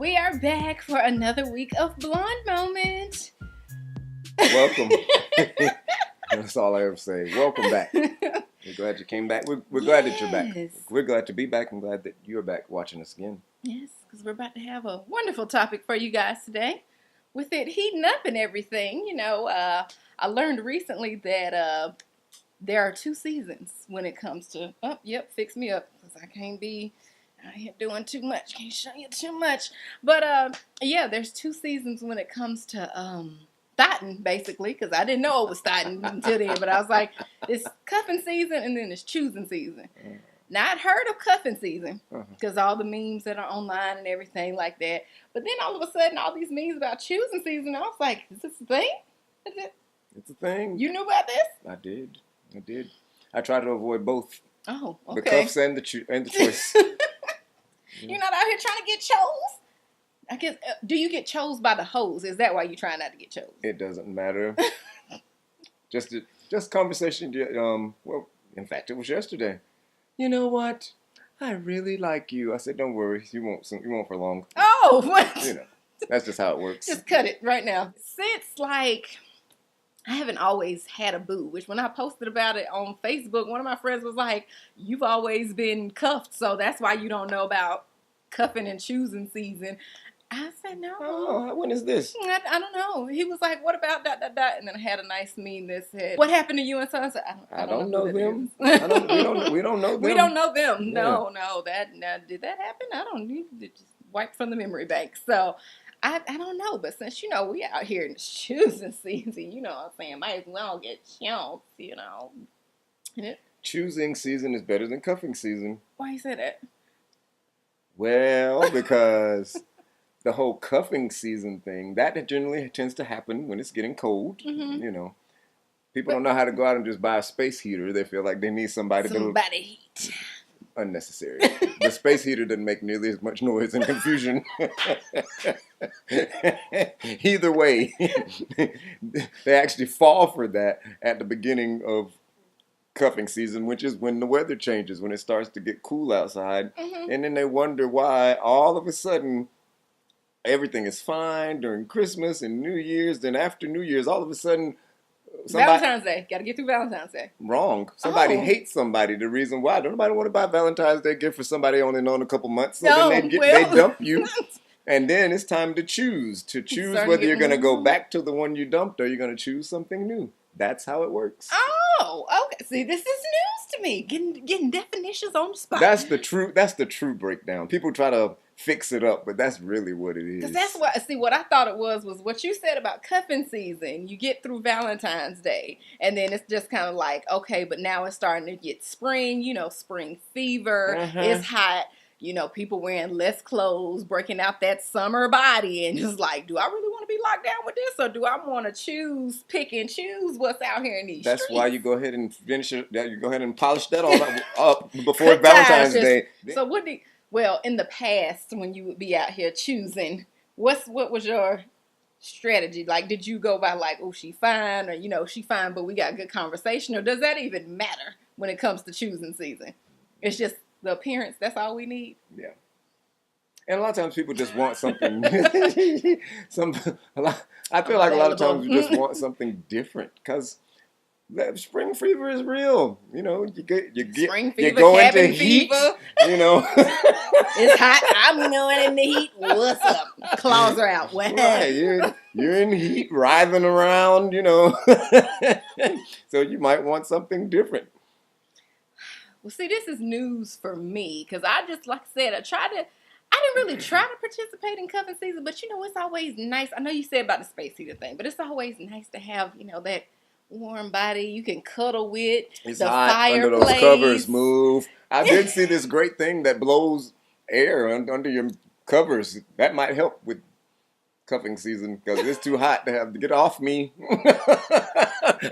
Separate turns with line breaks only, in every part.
We are back for another week of Blonde Moment.
Welcome. That's all I ever say. Welcome back. We're glad you came back. We're glad that you're back. We're glad to be back and glad that you're back watching us again.
Yes, because we're about to have a wonderful topic for you guys today. With it heating up and everything, I learned recently that there are two seasons when it comes to, fix me up, because I can't be out here doing too much. Can't show you too much. But, there's two seasons when it comes to thotting, basically, because I didn't know it was thotting until then. But I was like, it's cuffing season and then it's choosing season. Now, I'd heard of cuffing season because all the memes that are online and everything like that. But then all of a sudden, all these memes about choosing season, I was like, is this a thing?
It's a thing.
You knew about this?
I did. I try to avoid both.
Oh, okay.
The cuffs and the choice.
You're not out here trying to get chose? I guess, do you get chose by the hose? Is that why you're trying not to get chose?
It doesn't matter. just conversation. Well, in fact, it was yesterday. You know what? I really like you. I said, don't worry. You won't for long.
Oh, what?
That's just how it works.
Just cut it right now. Since, I haven't always had a boo, which when I posted about it on Facebook, one of my friends was like, you've always been cuffed, so that's why you don't know about cuffing and choosing season. I said, no.
Oh, when is this?
I don't know. He was like, what about ... And then I had a nice meme that said, what happened to you and so I said,
I don't know them. We don't know them.
We don't know them.
Yeah.
No. Did that happen? I don't need to just wipe from the memory bank. So I don't know. But since, we out here in choosing season, what I'm saying, might as well get chose,
Choosing season is better than cuffing season.
Why you say that?
Well, because the whole cuffing season thing, that generally tends to happen when it's getting cold.
Mm-hmm.
People don't know how to go out and just buy a space heater. They feel like they need somebody
heat.
Unnecessary. The space heater doesn't make nearly as much noise and confusion. Either way, they actually fall for that at the beginning of cuffing season, which is when the weather changes, when it starts to get cool outside. And then they wonder why all of a sudden everything is fine during Christmas and New Year's. Then after New Year's, all of a sudden
Valentine's Day. Got to get through Valentine's Day.
Wrong. Somebody hates somebody. The reason why. Don't nobody want to buy Valentine's Day gift for somebody only known a couple months. So then they dump you. And then it's time to choose. Whether you're going to go back to the one you dumped or you're going to choose something new. That's how it works.
Oh, okay. See, this is news to me. Getting definitions on the spot.
That's the true breakdown. People try to fix it up, but that's really what it is.
Because what I thought it was what you said about cuffing season. You get through Valentine's Day, and then it's just kind of like, okay, but now it's starting to get spring, spring fever. It's hot. People wearing less clothes, breaking out that summer body, and just like, do I really want to be locked down with this, or do I want to pick and choose what's out here in these
That's
streets?
why you go ahead and finish it. You go ahead and polish that all up before Valentine's Day.
So in the past, when you would be out here choosing, what was your strategy? Like, did you go by like, oh, she fine, or she fine, but we got good conversation, or does that even matter when it comes to choosing season? It's just the appearance. That's all we need.
Yeah. And a lot of times people just want something. I feel like a lot of times you just want something different because spring fever is real. You
spring fever,
go
cabin
into heat.
Fever. It's hot. I'm going in the heat. What's up? Claws are out.
Right, you're in heat, writhing around. So you might want something different.
Well, see, this is news for me because I just, like I said, I didn't really try to participate in cuffing season, but it's always nice. I know you said about the space heater thing, but it's always nice to have, that warm body you can cuddle with.
It's
the
hot
fireplace.
Under those covers move. I did see this great thing that blows air under your covers. That might help with cuffing season because it's too hot to have to get off me.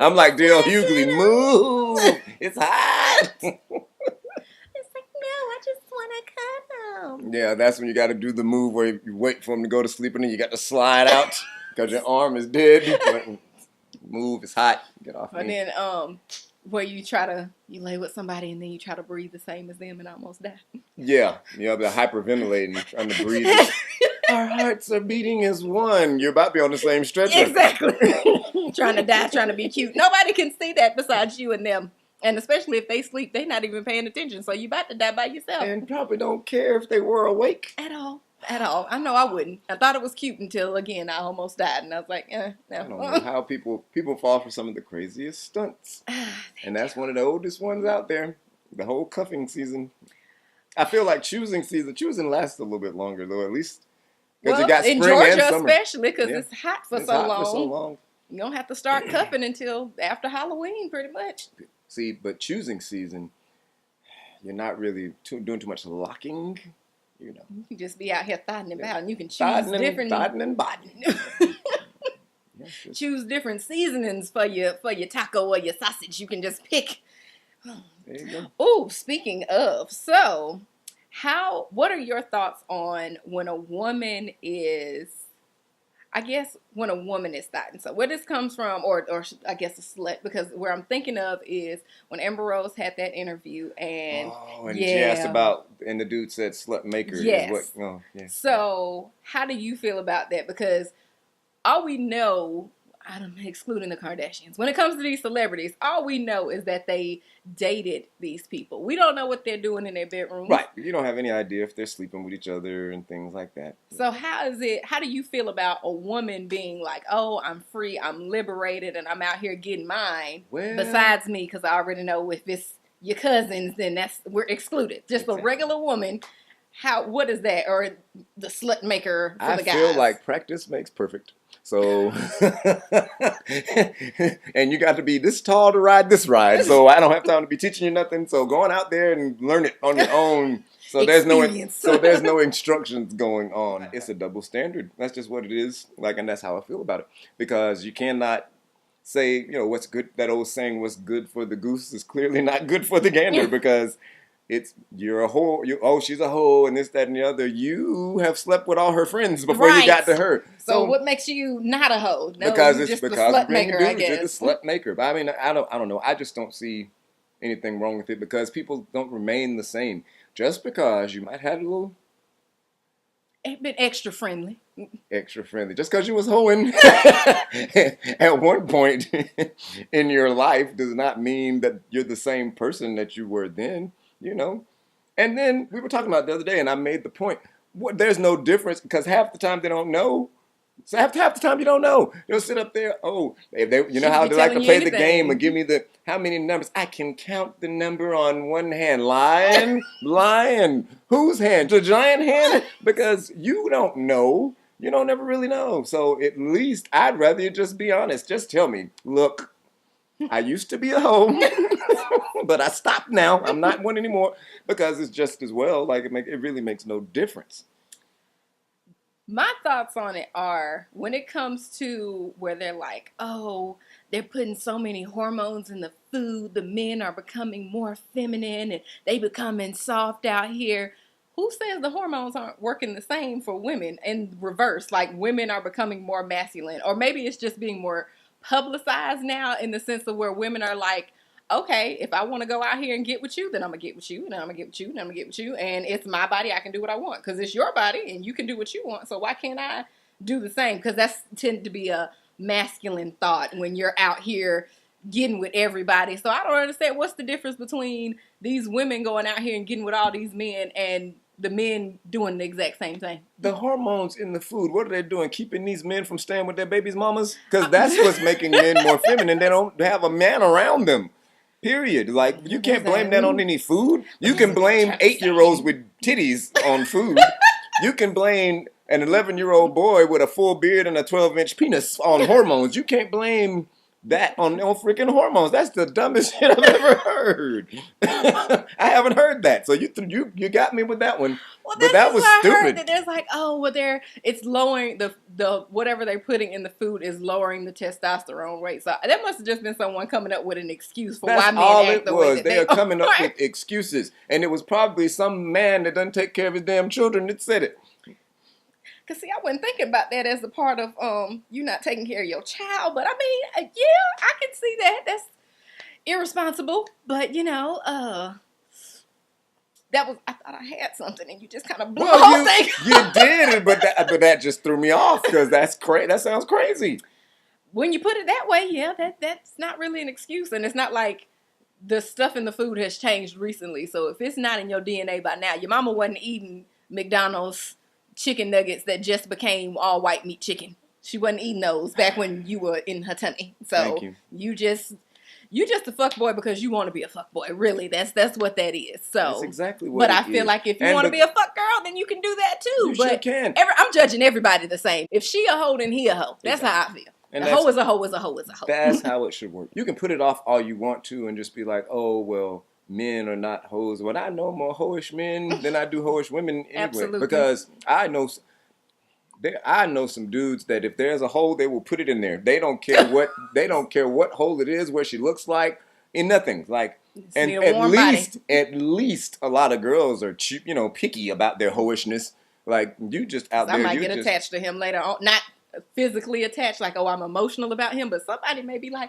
I'm like Dale Hughley, move. It's hot.
It's like, no, I just want to cuddle.
Yeah, that's when you got to do the move where you wait for him to go to sleep and then you got to slide out because your arm is dead. Move, it's hot. Get off me.
And then where you lay with somebody and then you try to breathe the same as them and almost die.
Yeah, they're hyperventilating, trying to breathe Our hearts are beating as one. You're about to be on the same stretcher.
Exactly. Trying to die, trying to be cute. Nobody can see that besides you and them. And especially if they sleep, they're not even paying attention. So you about to die by yourself.
And probably don't care if they were awake.
At all. At all. I know I wouldn't. I thought it was cute until, again, I almost died. And I was like, no.
I don't know how people fall for some of the craziest stunts. And that's one of the oldest ones out there. The whole cuffing season. I feel like choosing lasts a little bit longer, though, at least. Because you got spring
in Georgia
and summer.
especially, because it's hot for so
long.
You don't have to start cuffing until after Halloween, pretty much.
See, but choosing season, you're not really doing too much locking, you know.
You can just be out here thotting about, and you can choose different.
Thotting and botting.
Choose different seasonings for your taco or your sausage. You can just pick.
There you go.
Oh, speaking of, so what are your thoughts on when a woman is, I guess, when a woman is thotting? So where this comes from, or I guess a slut, because where I'm thinking of is when Amber Rose had that interview and
she asked about, and the dude said slut maker.
Yes.
Is what,
So how do you feel about that? Because all we know, I'm excluding the Kardashians, when it comes to these celebrities, all we know is that they dated these people. We don't know what they're doing in their bedroom.
Right. You don't have any idea if they're sleeping with each other and things like that.
So how do you feel about a woman being like, oh, I'm free, I'm liberated, and I'm out here getting mine, besides me, because I already know if it's your cousins, then we're excluded. Just a regular woman. What is that? Or the slut maker for the guys? I
feel like practice makes perfect. So, and you got to be this tall to ride this ride. So I don't have time to be teaching you nothing. So going out there and learn it on your own. So there's no instructions going on. It's a double standard. That's just what it is. And that's how I feel about it. Because you cannot say, what's good. That old saying, what's good for the goose is clearly not good for the gander, because you're a hoe. She's a hoe, and this, that, and the other. You have slept with all her friends before you got to her.
So what makes you not a hoe? No,
because
you're
it's
just
because
the slut maker, I guess.
You're the slut maker. But I mean, I don't know. I just don't see anything wrong with it, because people don't remain the same. Just because you might have a little.
It's been extra friendly.
Extra friendly. Just because you was hoeing at one point in your life does not mean that you're the same person that you were then. And then we were talking about the other day, and I made the point. There's no difference, because half the time they don't know. So half the time you don't know. They'll sit up there. If they, how they like to play the game and give me how many numbers. I can count the number on one hand. Lion. Whose hand? The giant hand? Because you don't know. You don't ever really know. So at least I'd rather you just be honest. Just tell me, look, I used to be a hoe, but I stopped now. I'm not one anymore, because it's just as well. It really makes no difference.
My thoughts on it are, when it comes to where they're like, oh, they're putting so many hormones in the food, the men are becoming more feminine and they becoming soft out here. Who says the hormones aren't working the same for women in reverse? Like, women are becoming more masculine, or maybe it's just being more publicized now, in the sense of where women are like, okay, if I want to go out here and get with you, then I'm going to get with you, and I'm going to get with you, and I'm going to get with you, and it's my body, I can do what I want, because it's your body, and you can do what you want, so why can't I do the same? Because that's tend to be a masculine thought when you're out here getting with everybody. So I don't understand, what's the difference between these women going out here and getting with all these men and the men doing the exact same thing?
The hormones in the food, what are they doing? Keeping these men from staying with their babies' mamas? Because that's what's making men more feminine. They don't have a man around them. Period. You can't blame that on any food. You can blame 8-year-olds with titties on food. You can blame an 11-year-old boy with a full beard and a 12-inch penis on hormones. You can't blame that on freaking hormones. That's the dumbest shit I've ever heard. I haven't heard that. So you got me with that one.
Well,
but that was stupid. I heard
that there's it's lowering the whatever they're putting in the food is lowering the testosterone rate. So that must have just been someone coming up with an excuse for why men act the way that
they are coming up with excuses. And it was probably some man that doesn't take care of his damn children that said it.
Because, see, I wasn't thinking about that as a part of you not taking care of your child. But, I mean, yeah, I can see that. That's irresponsible. But, I thought I had something, and you just kind of blew the whole thing.
You did, but that just threw me off because that's crazy. That sounds crazy.
When you put it that way, yeah, that's not really an excuse, and it's not like the stuff in the food has changed recently. So if it's not in your DNA by now, your mama wasn't eating McDonald's chicken nuggets that just became all white meat chicken. She wasn't eating those back when you were in her tummy. So
Thank you.
You just a fuck boy because you want to be a fuck boy. Really, that's what that is. So
that's exactly what.
But I feel like if you want to be a fuck girl, then you can do that too.
You sure can.
I'm judging everybody the same. If she a hoe, then he a hoe. That's how I feel. And a hoe is a hoe is a hoe is a hoe.
That's how it should work. You can put it off all you want to and just be like, oh, well, men are not hoes. But I know more hoish men than I do hoish women anyway.
Absolutely.
Because I know some dudes that if there's a hole, they will put it in there. They don't care what hole it is, what she looks like, in nothing. Like, and at least a lot of girls are cheap, picky about their hoishness. Like, you just out there.
I might get attached to him later on. Not physically attached, like, oh, I'm emotional about him, but somebody may be like,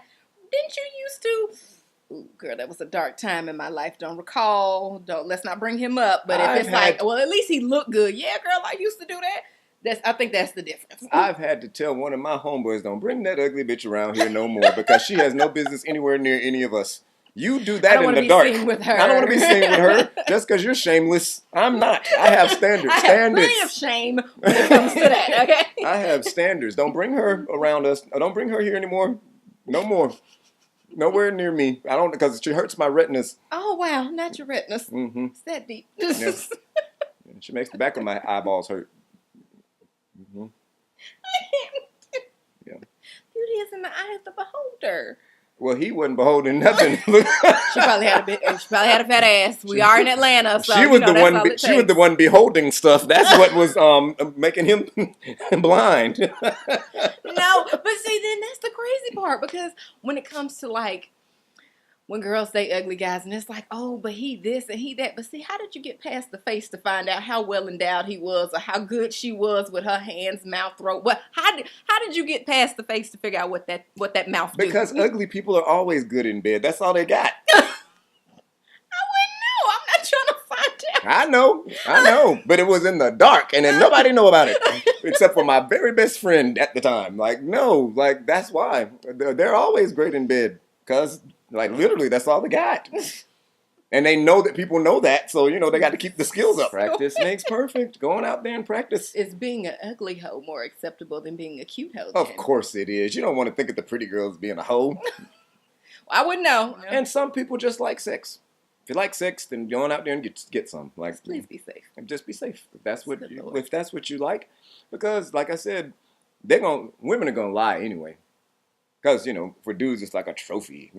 didn't you used to? Ooh, girl, that was a dark time in my life. Don't recall. Let's not bring him up. But if well, at least he looked good. Yeah, girl, I used to do that. I think that's the difference.
I've had to tell one of my homeboys, don't bring that ugly bitch around here no more because she has no business anywhere near any of us. You do that in the dark. I don't want to be seen with her just because you're shameless. I'm not. I have standards.
I have plenty of shame when it comes to that, okay?
I have standards. Don't bring her around us. Don't bring her here anymore. No more. Nowhere near me. I don't, because she hurts my retinas.
Oh, wow. Not your retinas.
Mm-hmm.
It's that deep.
Yes. She makes the back of my eyeballs hurt. Mm-hmm. Yeah.
Beauty is in the eye of the beholder.
Well, he wasn't beholding nothing.
She probably had a fat ass. We are in Atlanta, so
she was the one beholding stuff. That's what was making him blind.
No, but see, then that's the crazy part because when it comes to like when girls date ugly guys and it's like, oh, but he this and he that. But see, how did you get past the face to find out how well endowed he was or how good she was with her hands, mouth, throat? What? How did you get past the face to figure out what that mouth?
Because
do?
Ugly people are always good in bed. That's all they got.
I wouldn't know. I'm not trying to find out.
I know, but it was in the dark, and then nobody knew about it except for my very best friend at the time. Like, no, like that's why they're always great in bed because. Like, literally, that's all they got. And they know that people know that, so, they got to keep the skills up. Practice makes perfect. Going out there and practice.
Is being an ugly hoe more acceptable than being a cute hoe?
Of course it is. You don't want to think of the pretty girls being a hoe.
I wouldn't know.
And some people just like sex. If you like sex, then going out there and get some. Like,
please be safe.
Just be safe. If that's what you like. Because, like I said, women are going to lie anyway. Because, for dudes, it's like a trophy,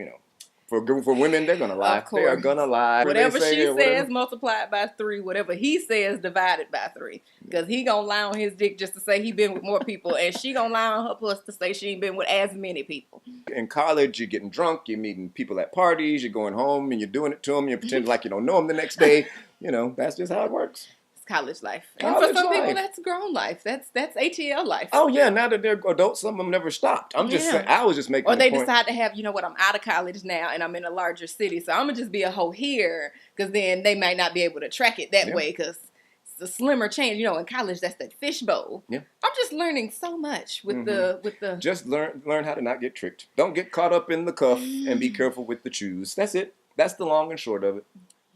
For women, they're going to lie. They are going to lie.
Whatever she says, multiplied by 3. Whatever he says, divided by 3. Because he going to lie on his dick just to say he been with more people. And she going to lie on her puss to say she ain't been with as many people.
In college, you're getting drunk. You're meeting people at parties. You're going home and you're doing it to them. You're pretending like you don't know them the next day. That's just how it works.
College life. And for some people, that's grown life. That's ATL life.
Oh, yeah. Now that they're adults, some of them never stopped. I'm just saying, I was just making
Or they decide to have, I'm out of college now and I'm in a larger city, so I'm going to just be a hoe here because then they might not be able to track it that way because it's a slimmer change. In college, that's that fishbowl.
Yeah.
I'm just learning so much with the...
Just learn how to not get tricked. Don't get caught up in the cuff and be careful with the choose. That's it. That's the long and short of it.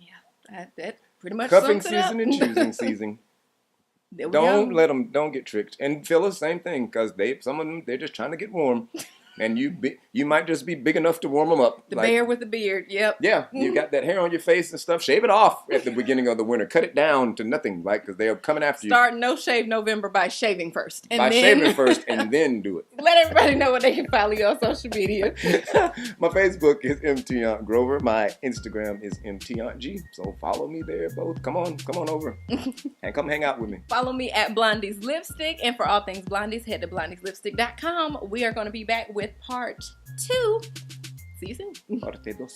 Yeah, that pretty much
cuffing season and choosing season. Don't get tricked. And fellas, same thing, because some of them, they're just trying to get warm. And you might just be big enough to warm them up.
The bear with the beard, yep.
Yeah, you got that hair on your face and stuff. Shave it off at the beginning of the winter. Cut it down to nothing, because they are coming after you.
Start No Shave November by shaving first.
Shaving first and then do it.
Let everybody know where they can follow you on social media.
My Facebook is MT Aunt Grover. My Instagram is MT Aunt G. So follow me there, both. Come on over. And come hang out with me.
Follow me at Blondie's Lipstick. And for all things Blondies, head to blondieslipstick.com. We are going to be back with part 2. See you soon.
Parte 2.